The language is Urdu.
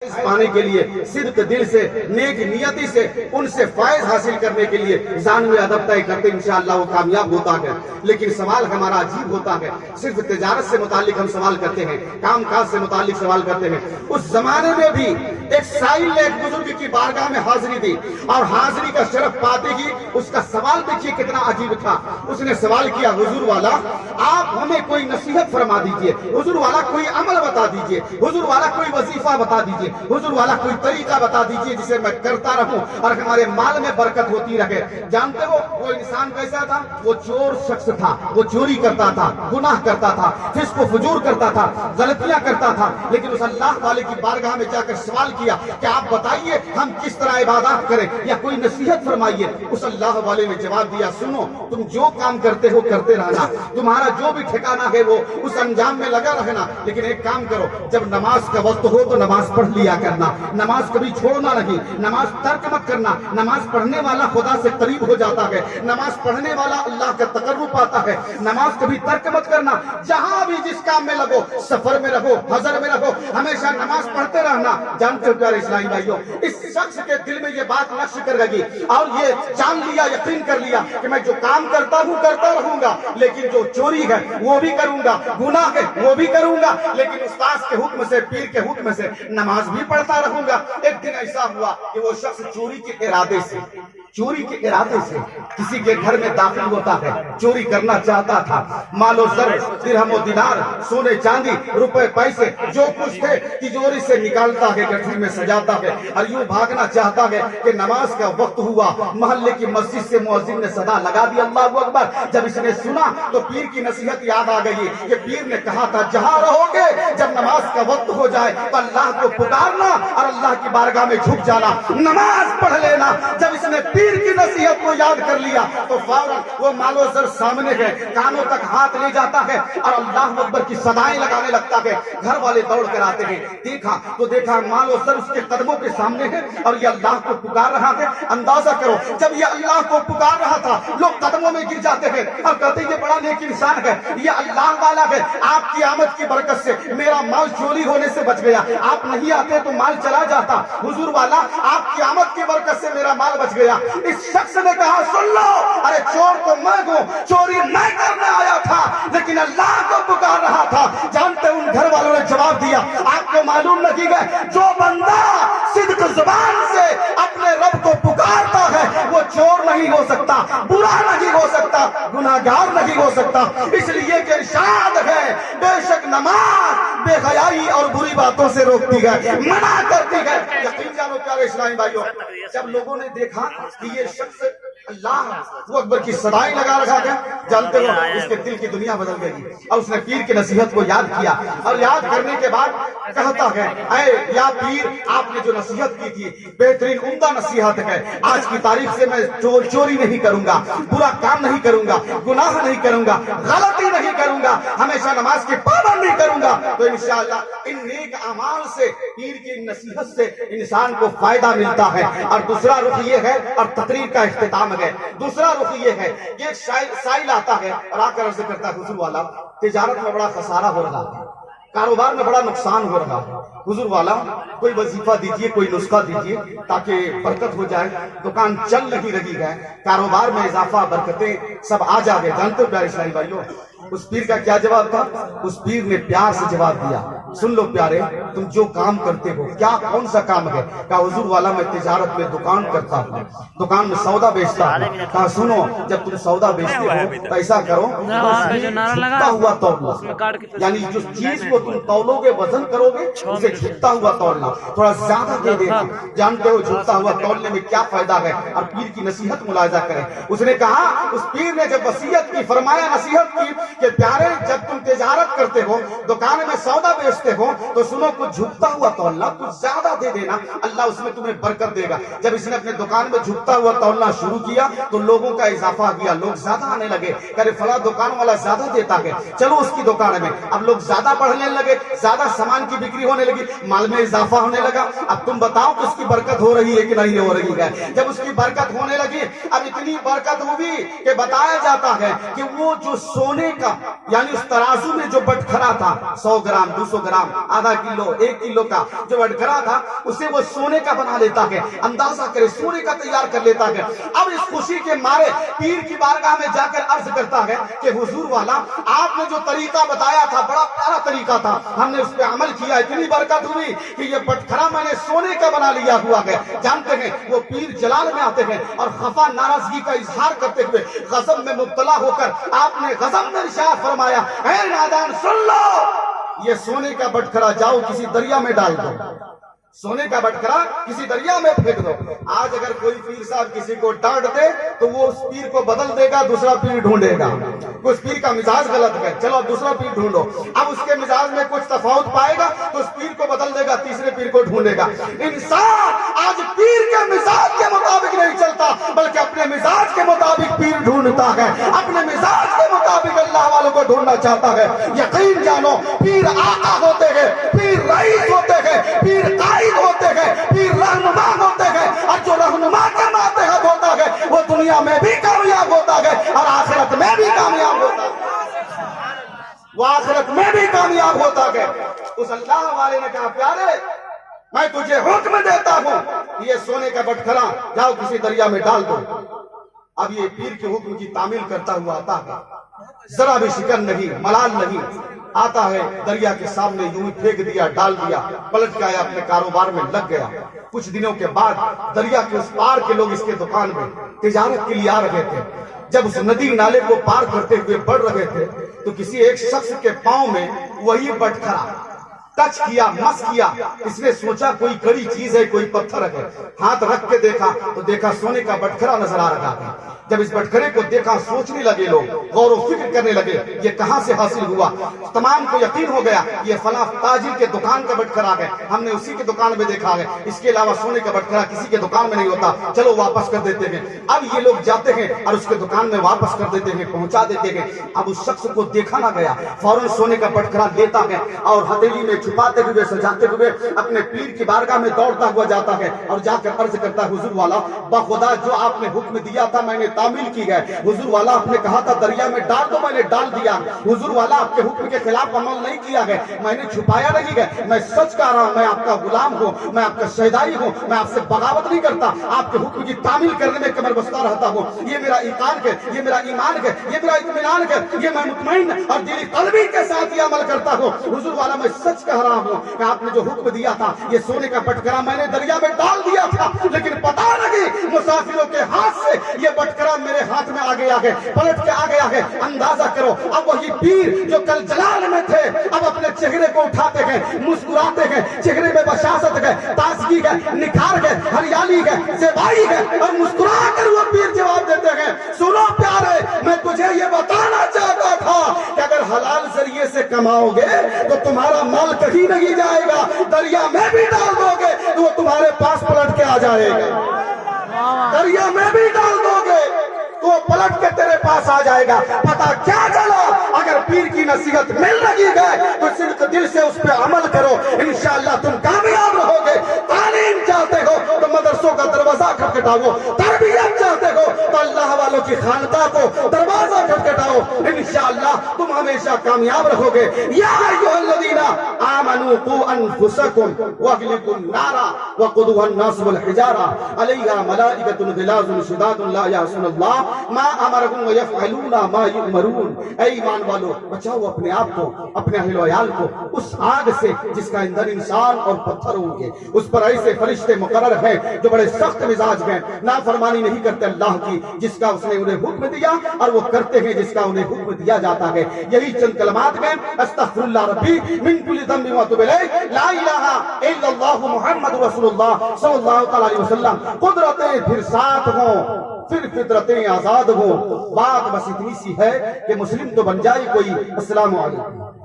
پانے کے لیے صدق دل سے نیک نیتی سے ان سے فائز حاصل کرنے کے لیے جان میں ادب طے کرتے انشاءاللہ وہ کامیاب ہوتا ہے. لیکن سوال ہمارا عجیب ہوتا ہے. صرف تجارت سے متعلق ہم سوال کرتے ہیں, کام کاج سے متعلق سوال کرتے ہیں. اس زمانے میں بھی ایک سائل نے ایک بزرگ کی بارگاہ میں حاضری دی اور حاضری کا شرف پاتے ہی اس کا سوال دیکھیے کتنا عجیب تھا. اس نے سوال کیا, حضور والا آپ ہمیں کوئی نصیحت فرما دیجئے, حضور والا کوئی عمل بتا دیجئے, حضور والا کوئی وظیفہ بتا دیجئے, حضور والا کوئی طریقہ بتا دیجئے جسے میں کرتا رہوں اور ہمارے مال میں برکت ہوتی رہے. جانتے ہو وہ انسان کیسا تھا؟ وہ چور شخص تھا, وہ چوری کرتا تھا, گناہ کرتا تھا, فسق و فجور کرتا تھا, غلطیاں کرتا تھا. لیکن اس اللہ والے کی بارگاہ میں جا کر سوال کیا کہ آپ بتائیے ہم کس طرح عبادات کریں یا کوئی نصیحت فرمائیے. اس اللہ والے نے جواب دیا, سنو تم جو کام کرتے ہو کرتے رہنا, تمہارا جو بھی ٹھکانہ ہے وہ اس انجام میں لگا رہنا, لیکن ایک کام کرو, جب نماز کا وقت ہو تو نماز پڑھ لیا کرنا, نماز کبھی چھوڑنا نہیں, نماز ترک مت کرنا. نماز پڑھنے والا خدا سے قریب ہو جاتا ہے, نماز پڑھنے والا اللہ کا تقرب پاتا ہے. نماز کبھی ترک مت کرنا. جہاں بھی جس کام میں لگو, سفر میں رہو, حضر میں رہو, ہمیشہ نماز پڑھتے رہنا. جانتے ہو پیارے اسلامی بھائیوں, اس شخص کے دل میں یہ بات نقش کر گئی اور یہ جان لیا, یقین کر لیا کہ میں جو کام کرتا ہوں کرتا رہوں گا, لیکن جو چوری ہے وہ بھی کروں گا, گناہ ہے وہ بھی کروں گا, لیکن استاد کے حکم سے, پیر کے حکم سے نماز بھی پڑھتا رہوں گا. ایک دن ایسا ہوا کہ وہ شخص چوری کے ارادے سے کسی کے گھر میں داخل ہوتا ہے, چوری کرنا چاہتا تھا. مال و زر, درہم و دینار, سونے چاندی, روپے پیسے جو کچھ تھے تجوری سے نکالتا ہے, گٹھری میں سجاتا ہے اور یوں بھاگنا چاہتا ہے کہ نماز کا وقت ہوا. محلے کی مسجد سے مؤذن نے صدا لگا دی, اللہ اکبر. جب اس نے سنا تو پیر کی نصیحت یاد آ گئی کہ پیر نے کہا تھا جہاں رہو گے جب نماز کا وقت ہو جائے تو اللہ کو پکارنا اور اللہ کی بارگاہ میں جھک جانا, نماز پڑھ لینا. جب اس نے پیر کی نصیحت کو یاد کر لیا تو فوراً وہ مال و زر سامنے ہے, کانوں تک ہاتھ لے جاتا ہے اور اللہ اکبر کی صدائیں لگانے لگتا ہے. گھر والے دوڑ کر آتے ہیں, دیکھا مال و زر اس کے قدموں کے سامنے ہے اور یہ اللہ کو پکار رہا ہے. اندازہ کرو, جب یہ اللہ کو پکار رہا تھا لوگ قدموں میں گر جاتے ہیں اور کہتے ہیں یہ بڑا نیک انسان ہے, یہ اللہ والا ہے, آپ کی آمد کی برکت سے میرا مال چوری ہونے سے بچ گیا, آپ نہیں آتے تو مال چلا جاتا, حضور والا آپ کی آمد کی برکت سے میرا مال بچ گیا. اس شخص نے کہا سن لو, ارے چور تو میں ہوں, چوری میں کرنے آیا تھا لیکن اللہ کو پکار رہا تھا. جانتے ان گھر والوں نے جواب دیا, آپ کو معلوم نہیں ہے جو بندہ صدق زبان سے اپنے رب کو پکارتا ہے وہ چور نہیں ہو سکتا, برا نہیں ہو سکتا, گناہگار نہیں ہو سکتا. اس لیے کہ ارشاد ہے بے شک نماز بے حیائی اور بری باتوں سے روکتی ہے, منع کرتی ہے. یقین جانو پیارے اسلامی بھائیوں, جب لوگوں نے دیکھا کہ یہ شخص اللہ اکبر کی صدائیں لگا رکھا ہے, جانتے ہو اس کے دل کی دنیا بدل گئی اور اس نے پیر کی نصیحت کو یاد کیا اور یاد کرنے کے بعد کہتا ہے اے یا پیر, آپ نے جو نصیحت کی تھی بہترین عمدہ نصیحت ہے. آج کی تاریخ سے میں چوری نہیں کروں گا, برا کام نہیں کروں گا, گناہ نہیں کروں گا, غلطی نہیں کروں گا, ہمیشہ نماز کی پابندی کروں گا. تو انشاءاللہ ان نیک اعمال سے, پیر کی نصیحت سے انسان کو فائدہ ملتا ہے. اور دوسرا رخ یہ ہے, اور تقریر کا اختتام ہے, دوسرا رخ یہ ہے کہ ایک سائل آتا ہے اور آ کر عرض کرتا ہے حضور والا تجارت میں بڑا خسارہ ہو رہا ہے, کاروبار میں بڑا نقصان ہو رہا ہے, حضور والا کوئی وظیفہ دیجئے, کوئی نسخہ دیجئے تاکہ برکت ہو جائے, دکان چل نہیں رہی ہے, کاروبار میں اضافہ, برکتیں سب آ جائے. جانتے ہو پیارے اسلامی بھائیوں اس پیر کا کیا جواب تھا؟ اس پیر نے پیار سے جواب دیا, سن لو پیارے, تم جو کام کرتے ہو کیا کون سا کام ہے؟ کہا حضور والا میں تجارت میں دکان کرتا ہوں, دکان میں سودا بیچتا ہوں. کہا سنو, جب تم سودا بیچتے ہو تو ایسا کرو جھکتا ہوا تولنا, یعنی جو چیز کو تم تولو گے وزن کرو گے اسے جھکتا ہوا تولنا, تھوڑا زیادہ دے دینا. جانتے ہو جھکتا ہوا تولنے میں کیا فائدہ ہے؟ اور پیر کی نصیحت ملاحظہ کریں. اس نے کہا, اس پیر نے جب وصیت کی, فرمایا, نصیحت کی کہ پیارے جب تم تجارت کرتے ہو, دکان میں سودا بیچتے ہو تو سنو کچھ جھکتا ہوا تولنا, کچھ زیادہ دے دینا, اللہ اس میں تمہیں برکت دے گا. جب اس نے اپنے دکان میں جھکتا ہوا تولنا شروع کیا تو لوگوں کا اضافہ کیا, لوگ زیادہ آنے لگے, کہ فلاں دکان والا زیادہ دیتا ہے, چلو اس کی دکان میں. اب لوگ زیادہ بڑھنے لگے, زیادہ سامان کی بکری ہونے لگی, مال میں اضافہ ہونے لگا. اب تم بتاؤ کہ اس کی برکت ہو رہی ہے کہ نہیں ہو رہی ہے؟ جب اس کی برکت ہونے لگی, اب اتنی برکت ہوئی کہ بتایا جاتا ہے کہ وہ جو سونے کا یعنی اس ترازو میں جو بٹکھرا تھا 100 گرام 200 گرام، آدھا کلو، 1 کلو کا جو بٹکھرا تھا اسے وہ سونے کا بنا لیتا ہے، اندازہ کرے سونے کا تیار کر لیتا ہے۔ اب اس خوشی کے مارے پیر کی بارگاہ میں جا کر عرض کرتا ہے کہ حضور والا آپ نے جو طریقہ بتایا تھا بڑا پیارا طریقہ تھا، ہم نے اس پہ عمل کیا، اتنی برکت ہوئی کہ یہ بٹکھرا میں نے سونے کا بنا لیا ہوا ہے۔ جانتے ہیں وہ پیر جلال میں آتے ہیں اور خفا ناراضگی کا اظہار کرتے ہوئے غضب میں مبتلا ہو کر آپ نے غضب میں ارشاد فرمایا، اے نادان سن لو، یہ سونے کا بٹکھرا جاؤ کسی دریا میں ڈال دو، سونے کا بٹکھرا کسی دریا میں پھینک دو۔ آج اگر کوئی پیر صاحب کسی کو ڈانٹ دے تو وہ اس پیر کو بدل دے گا، دوسرا پیر ڈھونڈے گا۔ اس پیر کا مزاج غلط ہے، چلو اب دوسرا پیر ڈھونڈو، اب اس کے مزاج میں کچھ تفاوت پائے گا تو اس پیر کو بدل دے گا، تیسرے پیر کو ڈھونڈے گا۔ انسان آج پیر کے مزاج کے مطابق نہیں چلتا بلکہ اپنے مزاج کے مطابق پیر ڈھونڈتا ہے، اپنے مزاج کے مطابق اللہ والوں کو ڈھونڈنا چاہتا ہے۔ یقین جانو پیر آقا ہوتے ہیں، پیر رئیس ہوتے ہیں، پیر قائد ہوتے ہیں، پیر رہنما ہوتے ہیں، اور جو رہنما کے ماتحت ہوتا ہے وہ دنیا میں بھی کامیاب ہوتا ہے اور آخرت میں بھی کامیاب ہوتا ہے، وہ آخرت میں بھی کامیاب ہوتا ہے۔ اس اللہ والے نے کہا، پیارے میں تجھے حکم دیتا ہوں یہ سونے کا بٹکھرا جاؤ کسی دریا میں ڈال دو۔ اب یہ پیر کے حکم کی تعمیل کرتا ہوا آتا ہے، ذرا بھی شکن نہیں، ملال نہیں، آتا ہے دریا کے سامنے یوں ہی پھینک دیا، ڈال دیا، پلٹ کے آیا، اپنے کاروبار میں لگ گیا۔ کچھ دنوں کے بعد دریا کے اس پار کے لوگ اس کے دکان میں تجارت کے لیے آ رہے تھے۔ جب اس ندی نالے کو پار کرتے ہوئے بڑھ رہے تھے تو کسی ایک شخص کے پاؤں میں وہی بٹکھرا ٹچ کیا، مس کیا۔ اس نے سوچا کوئی کڑی چیز ہے، کوئی پتھر ہے، ہاتھ رکھ کے دیکھا تو دیکھا سونے کا بٹکھرا نظر آ رہا تھا۔ جب اس بٹکھرے کو دیکھا سوچنے لگے لوگ، غور و فکر کرنے لگے یہ کہاں سے حاصل ہوا۔ تمام کو یقین ہو گیا یہ فلاں تاجر کے دکان کا بٹکھرا ہے، ہم نے اسی کے دکان میں دیکھا ہے، اس کے علاوہ سونے کا بٹکھرا کسی کے دکان میں نہیں ہوتا، چلو واپس کر دیتے ہیں۔ اب یہ لوگ جاتے ہیں اور اس کے دکان میں واپس کر دیتے ہیں، پہنچا دیتے ہیں۔ اب اس شخص کو دیکھا نہ گیا، فوراً سونے کا بٹکھرا لیتا ہے اور ہتھیلی میں چھپاتے ہوئے سجاتے ہوئے اپنے پیر کی بارگاہ میں دوڑتا ہوا جاتا ہے اور جا کر عرض کرتا ہے، حضور والا بخدا جو آپ نے حکم دیا تھا میں نے تعمیل کی ہے، حضور والا آپ نے کہا تھا دریا میں ڈال دو، میں نے ڈال دیا، حضور والا آپ کے حکم کے خلاف عمل نہیں کیا ہے، میں نے چھپایا نہیں ہے، میں سچ کہہ رہا ہوں، میں آپ کا غلام ہوں، میں آپ کا شہدائی ہوں، میں آپ سے بغاوت نہیں کرتا، آپ کے حکم کی تعمیل کرنے میں کمر بستہ رہتا ہوں۔ یہ میرا ایقان ہے، یہ میرا ایمان ہے، یہ میرا اطمینان ہے، یہ میں مطمئن اور دلی قلبی کے ساتھ یہ عمل کرتا ہوں۔ حضور والا میں سچ کہہ رہا ہوں کہ آپ نے جو حکم دیا تھا یہ سونے کا بٹکھرا میں نے دریا میں ڈال دیا تھا، لیکن پتا نہیں مسافروں کے ہاتھ سے یہ بٹکھرا میرے ہاتھ میں آ گیا ہے، پلٹ کے آ گیا ہے۔ اندازہ کرو اب وہی پیر جو کل جلال میں تھے اب اپنے چہرے کو اٹھاتے ہیں، مسکراتے ہیں، چہرے میں بشاشت ہے، تازگی ہے، نکھار ہے، ہریالی ہے، زیبائی ہے، اور مسکرا کر وہ پیر جواب دیتے ہیں، سنو پیارے میں تجھے یہ بتانا چاہتا تھا کہ اگر حلال ذریعے سے کماؤ گے تو تمہارا مال کہیں نہیں جائے گا، دریا میں بھی ڈال دو گے تو وہ تمہارے پاس پلٹ کے آ جائے گا، دریا میں بھی ڈال دو گے تو وہ پلٹ کے تیرے پاس آ جائے گا۔ پتا کیا چلا اگر پیر کی نصیحت مل رہی ہے تو صرف دل سے اس پہ عمل کرو، انشاءاللہ تم کامیاب رہو گے۔ تعلیم چاہتے ہو تو مدرسوں کا دروازہ کھٹکھٹاؤ، تربیت چاہتے ہو تو اللہ والوں کی خانقاہ کو دروازہ کھٹکھٹاؤ، انشاءاللہ تم ہمیشہ کامیاب رہو گے۔ یا ایھا الذین آمنوا قوا انفسکم واہلکوا النار وقودها الناس والحجارہ علیہا ملائکۃ غلاظ شداد لا یعصون اللہ ما امرهم ویفعلون ما یؤمرون۔ اے ایمان والو بچاؤ اپنے آپ کو، اپنے اہل و عیال کو اس آگ سے جس کا ایندھن انسان اور پتھر ہوں گے۔ اس پر ایسے فرشتے مقرر ہیں جو بڑے سخت مزاج ہیں، نافرمانی نہیں کرتے اللہ کی جس کا اس نے انہیں حکم دیا، اور وہ کرتے ہیں جس کا انہیں حکم دیا جاتا ہے۔ یہی چند کلمات ہیں، استغفر اللہ ربی من کل ذنب واتوب الیہ، لا الہ الا اللہ محمد رسول اللہ صلی اللہ تعالی علیہ وسلم۔ قدرتیں پھر ساتھ ہوں پھر فطرتیں آزاد ہوں، بات بس اتنی سی ہے کہ مسلم تو بن جائے کوئی۔ السلام علیکم۔